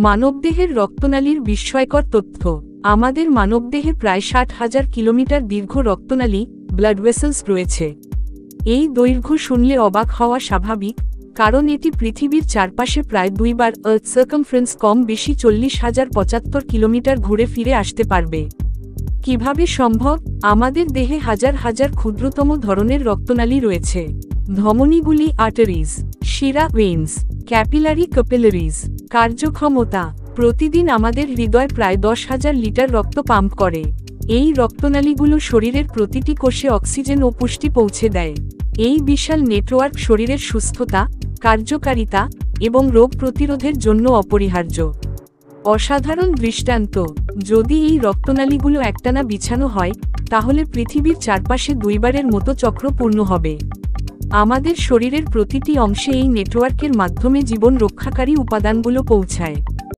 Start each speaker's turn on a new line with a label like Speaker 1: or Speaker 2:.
Speaker 1: মানবদেহের রক্তনালীর বিস্ময়কর তথ্য। আমাদের মানবদেহে প্রায় 60,000 কিলোমিটার দীর্ঘ রক্তনালী ব্লাড ভেসেলস রয়েছে। এই দৈর্ঘ্য শুনলে অবাক হওয়া স্বাভাবিক, কারণ এটি পৃথিবীর চারপাশে প্রায় 2 বার আর্থ সার্কামফারেন্স কম বেশি 40,075 কিলোমিটার ঘুরে ফিরে আসতে পারবে। কিভাবে সম্ভব? আমাদের দেহে হাজার হাজার ক্ষুদ্রতম ধরনের রক্তনালী রয়েছে। ধমনীগুলি আর্টারিজ, শিরা ভেইনস, ক্যাপিলারি ক্যাপিলারিজ। কার্যক্ষমতা: প্রতিদিন আমাদের হৃদয় প্রায় 10,000 লিটার রক্ত পাম্প করে। এই রক্তনালীগুলো শরীরের প্রতিটি কোষে অক্সিজেন ও পুষ্টি পৌঁছে দেয়। এই বিশাল নেটওয়ার্ক শরীরের সুস্থতা, কার্যকারিতা এবং রোগ প্রতিরোধের জন্য অপরিহার্য। অসাধারণ দৃষ্টান্ত: যদি এই রক্তনালীগুলো একটানা বিছানো হয়, তাহলে পৃথিবীর চারপাশে 2 বারের মতো চক্র পূর্ণ হবে। আমাদের শরীরের প্রতিটি অংশে এই নেটওয়ার্কের মাধ্যমে জীবন রক্ষাকারী উপাদানগুলো পৌঁছায়।